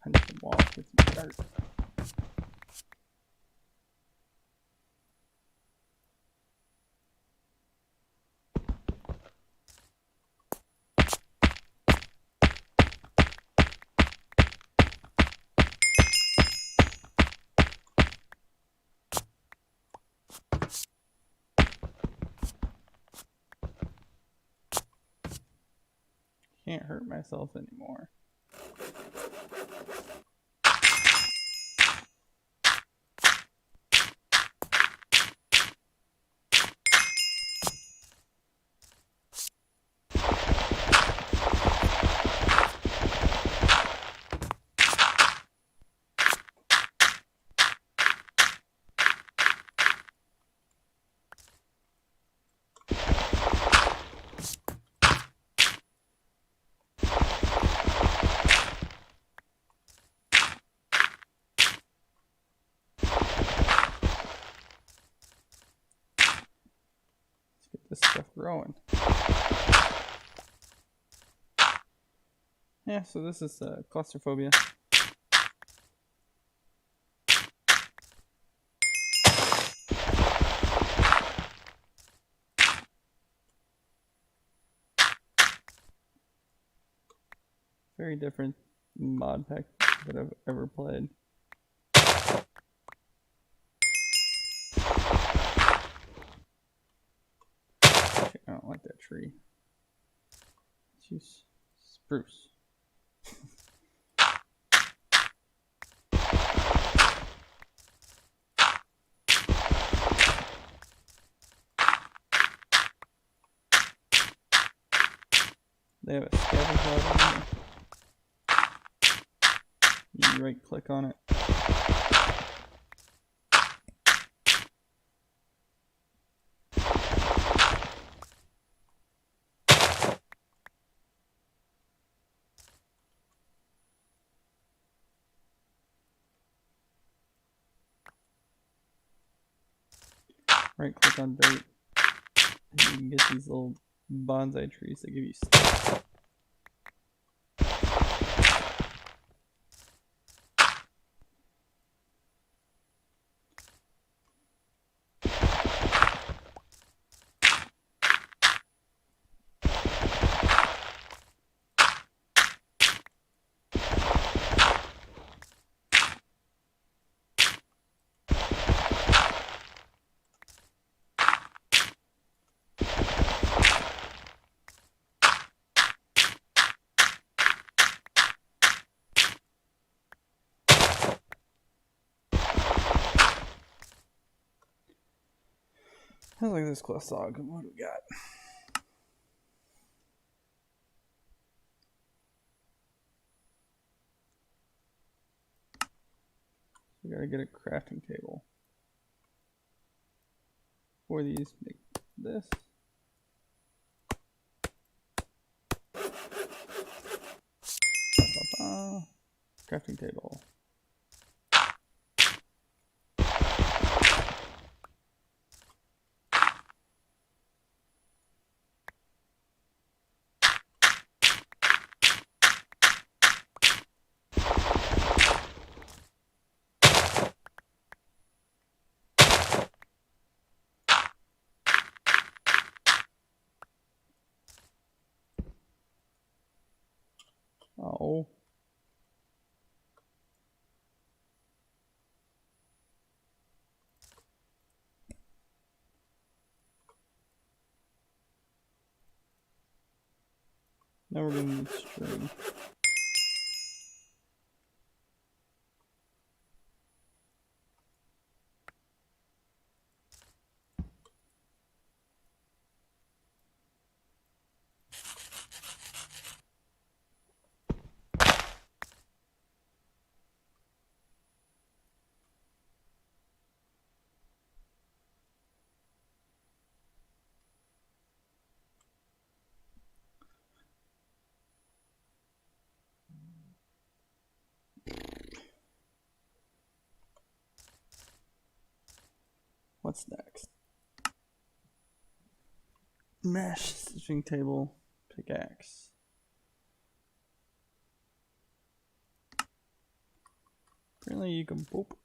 Punch the wall with some dirt. Can't hurt myself anymore. This stuff growing. Yeah, so this is claustrophobia. Very different Modpack that I've ever played. I don't like that tree. Let's use spruce. They have a scavenger button. You right click on it. Right click on dirt. And you can get these little bonsai trees that give you sticks. I like this Claustrophobia. What do we got? We gotta get a crafting table. For these, make this. Crafting table. Oh. Now we're gonna need string. What's next? Mesh, stitching table, pickaxe. Apparently you can poop.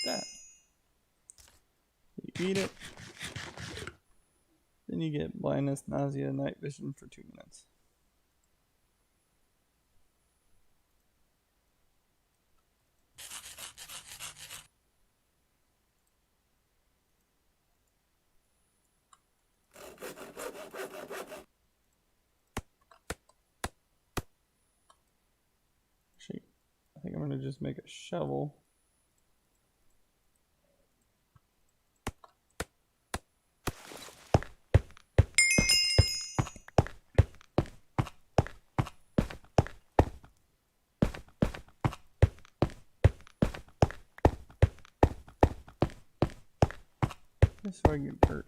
That. You eat it. Then you get blindness, nausea, night vision for 2 minutes. Actually, I think I'm gonna just make a shovel. Just so I can get dirt.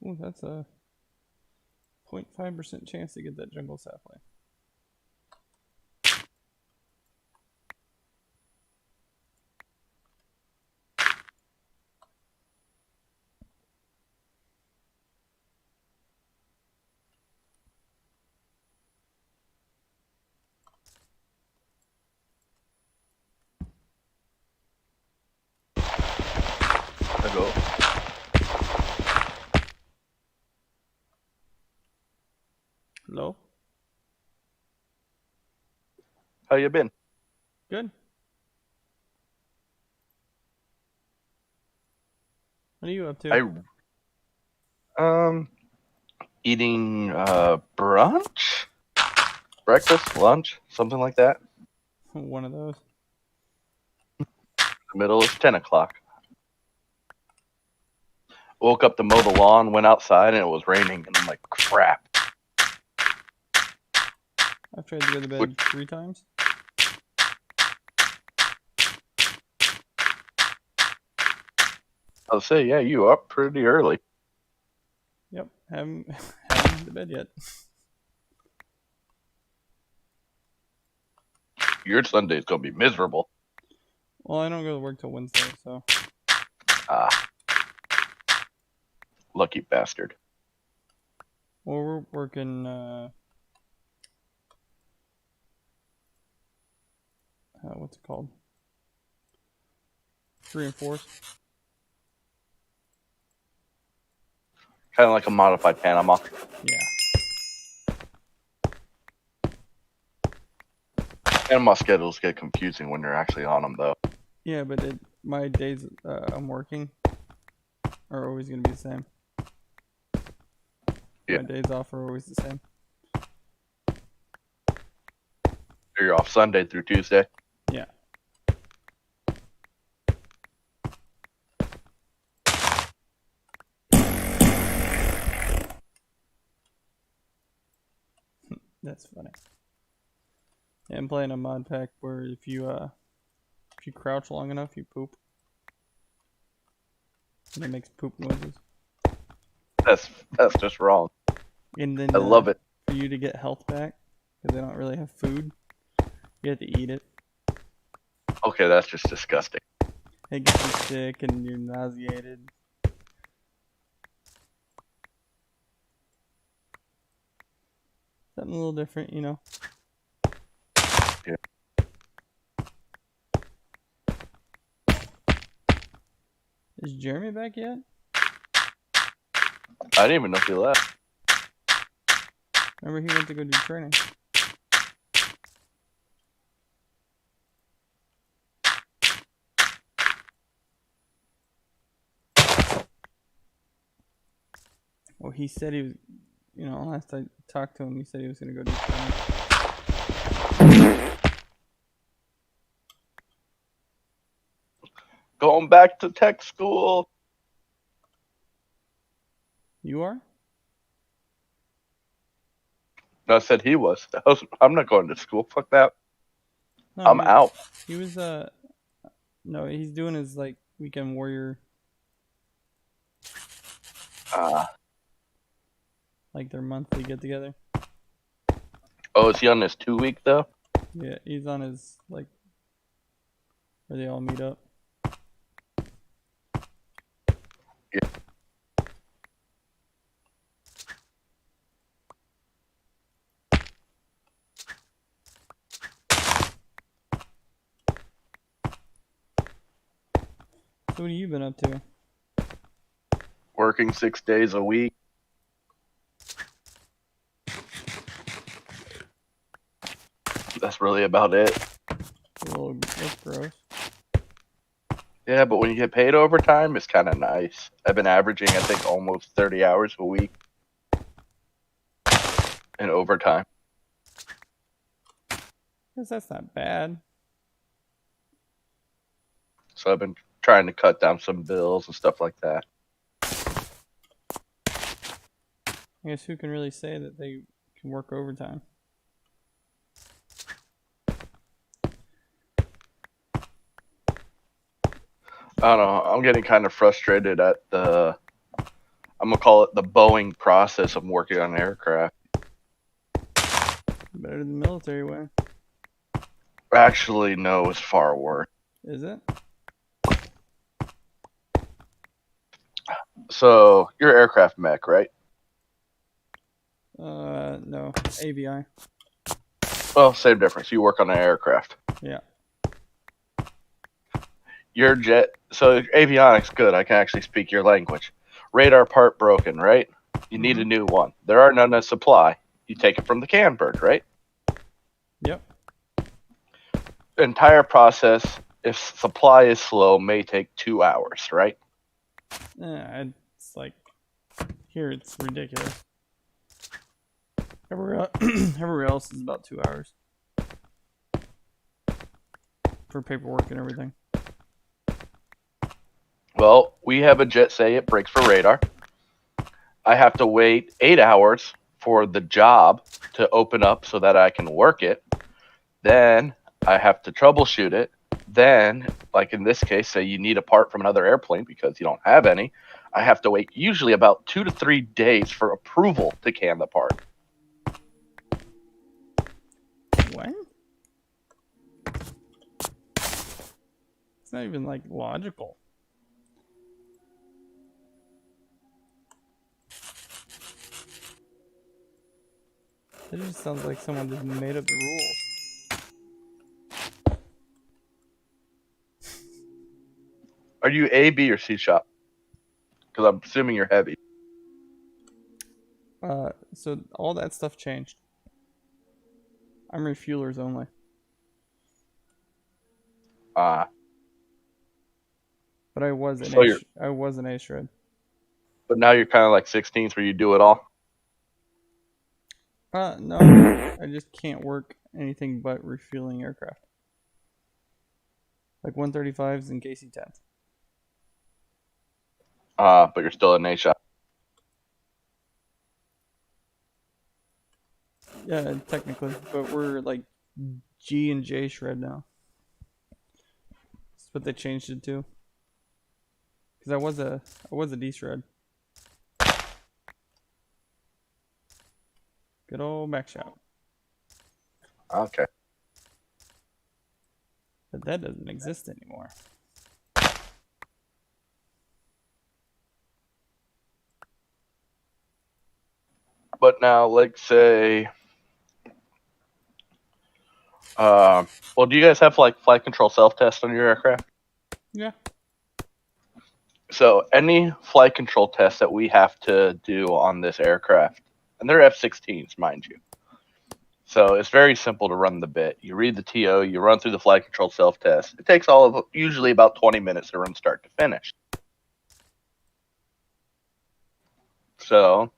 Ooh, that's a 0.5% chance to get that jungle sapling. Hello. Hello? How you been? Good. What are you up to? Eating brunch, breakfast, lunch, something like that. One of those. The middle is 10 o'clock. Woke up to mow the lawn, went outside, and it was raining, and I'm like, crap. I've tried to go to bed 3 times. I'll say, yeah, you up pretty early. Yep, haven't been to bed yet. Your Sunday's gonna be miserable. Well, I don't go to work till Wednesday, so. Ah, lucky bastard. Well, we're working, what's it called? 3 and 4s. Kind of like a modified Panama. Yeah. Panama schedules get confusing when you're actually on them, though. Yeah, but my days I'm working are always going to be the same. Yeah. My days off are always the same. You're off Sunday through Tuesday. Yeah. That's funny. Yeah, I'm playing a mod pack where if you crouch long enough, you poop. And it makes poop noises. That's just wrong. And then I love it. for you to get health back, because they don't really have food, you have to eat it. Okay, that's just disgusting. It gets you sick and you're nauseated. Something a little different, you know. Is Jeremy back yet? I didn't even know if he left. Remember he went to go do training. Well, he said he was, last I talked to him, he said he was going to go do training. Going back to tech school. You are? No, I said he was. I'm not going to school. Fuck that. No, I'm out. He was, no, he's doing his, like, weekend warrior. Like their monthly get together. Oh, is he on this 2 week though? Yeah, he's on his, like, where they all meet up. Yeah. So what have you been up to? Working 6 days a week. That's really about it. That's gross. Yeah, but when you get paid overtime, it's kind of nice. I've been averaging, I think, almost 30 hours a week in overtime. Guess that's not bad. So I've been trying to cut down some bills and stuff like that. I guess who can really say that they can work overtime? I don't know. I'm getting kind of frustrated at I'm going to call it the Boeing process of working on an aircraft. Better than the military way. Actually, no, it's far worse. Is it? So, you're aircraft mech, right? No. AVI. Well, same difference. You work on an aircraft. Yeah. Your jet, so avionics, good. I can actually speak your language. Radar part broken, right? You need a new one. There are none in supply. You take it from the can bird, right? Yep. The entire process, if supply is slow, may take 2 hours, right? It's like, here it's ridiculous. Everywhere else is about 2 hours. For paperwork and everything. Well, we have a jet say it breaks for radar. I have to wait 8 hours for the job to open up so that I can work it. Then I have to troubleshoot it. Then, like in this case, say you need a part from another airplane because you don't have any. I have to wait usually about 2 to 3 days for approval to can the part. What? It's not even like logical. It just sounds like someone just made up the rules. Are you A, B, or C shop? Because I'm assuming you're heavy. So all that stuff changed. I'm refuelers only. But I was an I was an A shred. But now you're kind of like 16s where you do it all. No, I just can't work anything but refueling aircraft. Like 135s and KC-10s. But you're still an A shop. Yeah, technically, but we're like G and J shred now. That's what they changed it to. Because I was a D shred. Good old back shop. Okay. But that doesn't exist anymore. But now, like, say, well, do you guys have like flight control self test on your aircraft? Yeah. So any flight control test that we have to do on this aircraft, and they're F-16s, mind you. So it's very simple to run the bit. You read the TO, you run through the flight control self-test. It takes usually about 20 minutes to run start to finish. So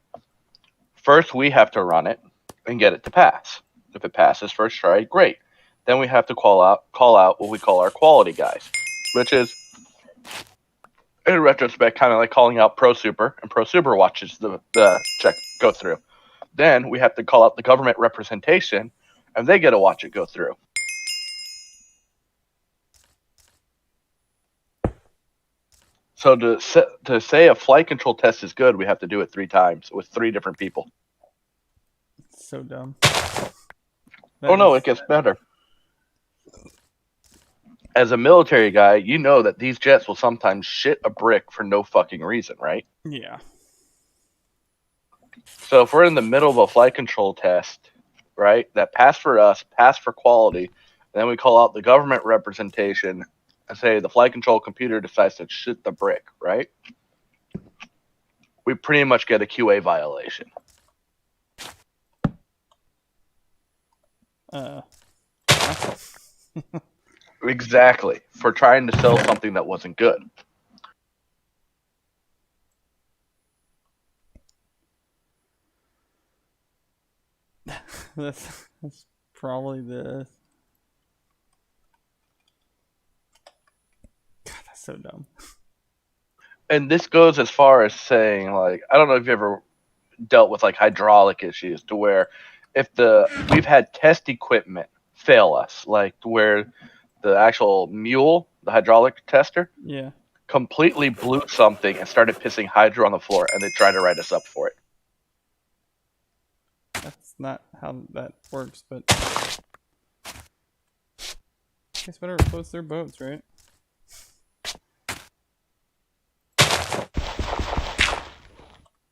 first we have to run it and get it to pass. If it passes first try, great. Then we have to call out what we call our quality guys, which is, in retrospect, kind of like calling out Pro Super, and Pro Super watches the check go through. Then we have to call out the government representation, and they get to watch it go through. So to say a flight control test is good, we have to do it 3 times with 3 different people. It's so dumb. Oh no, it gets better. As a military guy, you know that these jets will sometimes shit a brick for no fucking reason, right? Yeah. So if we're in the middle of a flight control test, right, that passed for us, passed for quality, and then we call out the government representation and say the flight control computer decides to shit the brick, right? We pretty much get a QA violation. Exactly. For trying to sell something that wasn't good. That's probably the... God, that's so dumb. And this goes as far as saying, like, I don't know if you've ever dealt with like hydraulic issues to where if we've had test equipment fail us, like where the actual mule, the hydraulic tester, Yeah, completely blew something and started pissing hydro on the floor, and they tried to write us up for it. that's not how that works, but I guess whatever floats their boats, right?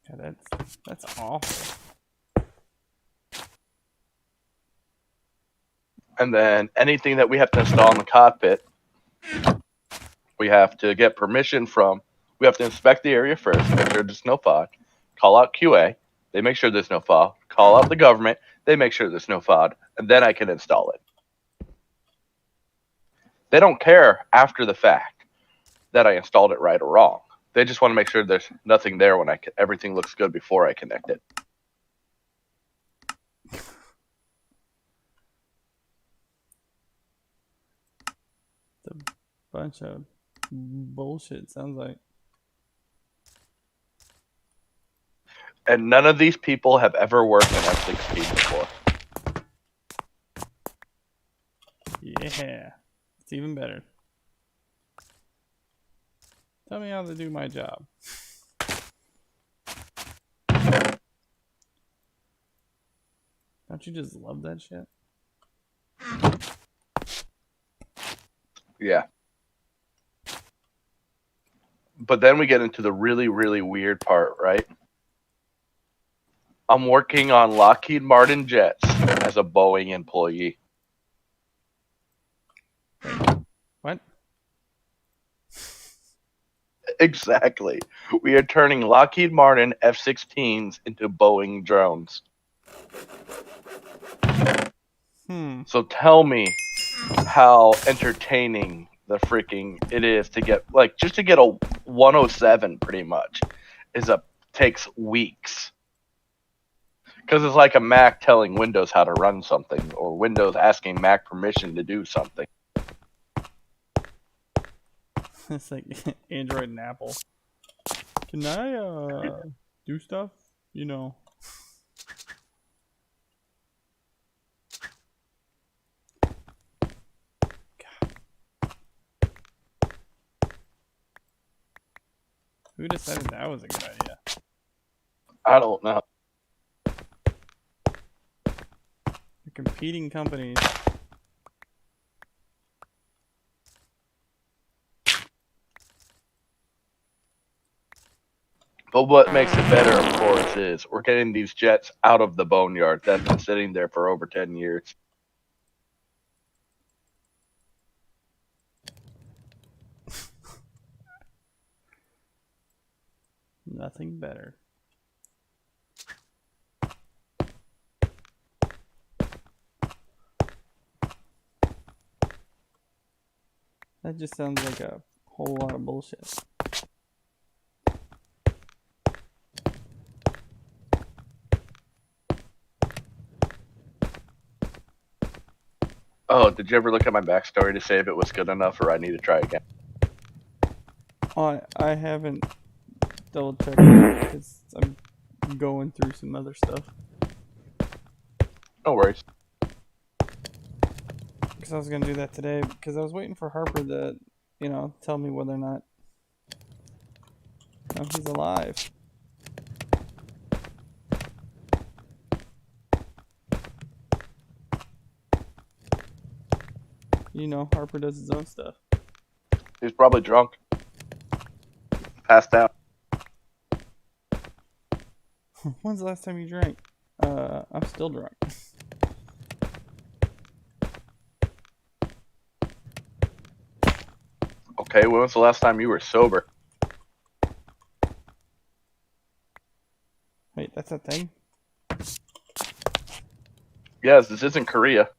Yeah, that's awful. And then anything that we have to install in the cockpit, we have to get permission from. We have to inspect the area first, make sure there's no FOD. Call out QA, they make sure there's no FOD. Call out the government, they make sure there's no FOD, and then I can install it. They don't care after the fact that I installed it right or wrong. They just want to make sure there's nothing there when everything looks good before I connect it. It's a bunch of bullshit, sounds like. And none of these people have ever worked in F-16 before. Yeah, it's even better. Tell me how to do my job. Don't you just love that shit? Yeah. But then we get into the really, really weird part, right? I'm working on Lockheed Martin jets as a Boeing employee. What? Exactly. We are turning Lockheed Martin F-16s into Boeing drones. So tell me how entertaining the freaking it is to get, like, just to get a 107 pretty much takes weeks. Because it's like a Mac telling Windows how to run something, or Windows asking Mac permission to do something. It's like Android and Apple. Can I do stuff? You know. God. Who decided that was a good idea? I don't know. The competing companies. But what makes it better, of course, is we're getting these jets out of the boneyard that's been sitting there for over 10 years. Nothing better. That just sounds like a whole lot of bullshit. Oh, did you ever look at my backstory to say if it was good enough or I need to try again? I haven't double checked because I'm going through some other stuff. No worries. Because I was gonna do that today because I was waiting for Harper to, tell me whether or not he's alive. Harper does his own stuff. He's probably drunk. Passed out. When's the last time you drank? I'm still drunk. Okay, when was the last time you were sober? Wait, that's a thing? Yes, this isn't Korea.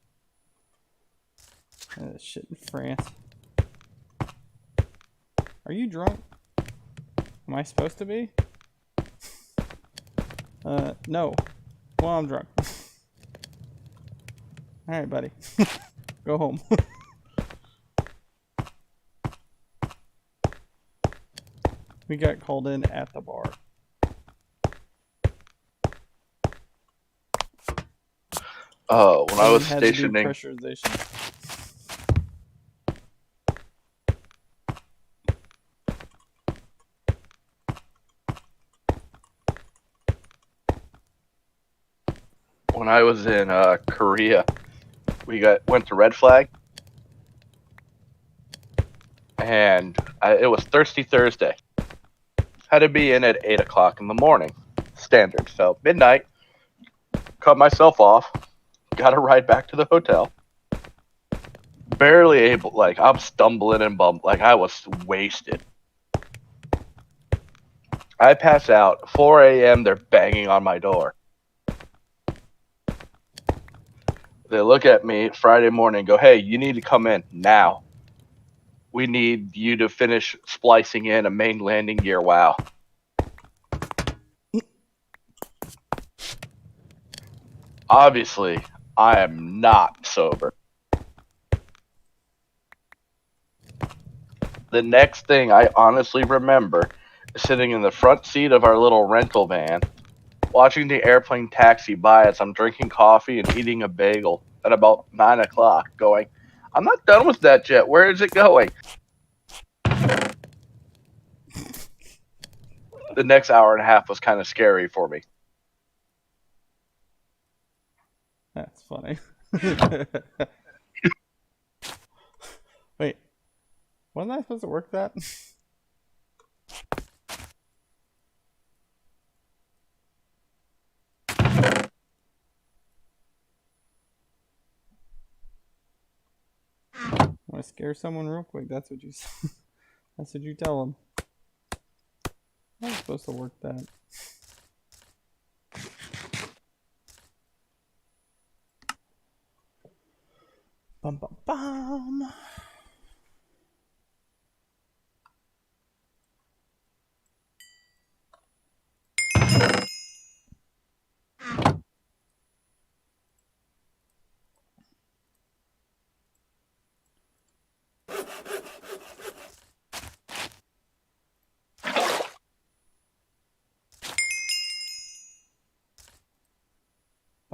Shit in France. Are you drunk? Am I supposed to be? No. Well, I'm drunk. Alright, buddy. Go home. We got called in at the bar. Oh, when I was had to do stationing. pressurization. When I was in Korea, we went to Red Flag, and it was Thirsty Thursday. Had to be in at 8 o'clock in the morning, standard. So midnight, cut myself off, got a ride back to the hotel. Barely able, like I'm stumbling and like I was wasted. I pass out. 4 a.m. They're banging on my door. They look at me Friday morning and go, "Hey, you need to come in now. We need you to finish splicing in a main landing gear." Wow. Obviously, I am not sober. The next thing I honestly remember is sitting in the front seat of our little rental van, watching the airplane taxi by as I'm drinking coffee and eating a bagel at about 9 o'clock, going, "I'm not done with that jet. Where is it going?" The next hour and a half was kind of scary for me. That's funny. Wait, wasn't I supposed to work that? Want to scare someone real quick? That's what you. That's what you tell them. I'm supposed to work that. Bum bum bum.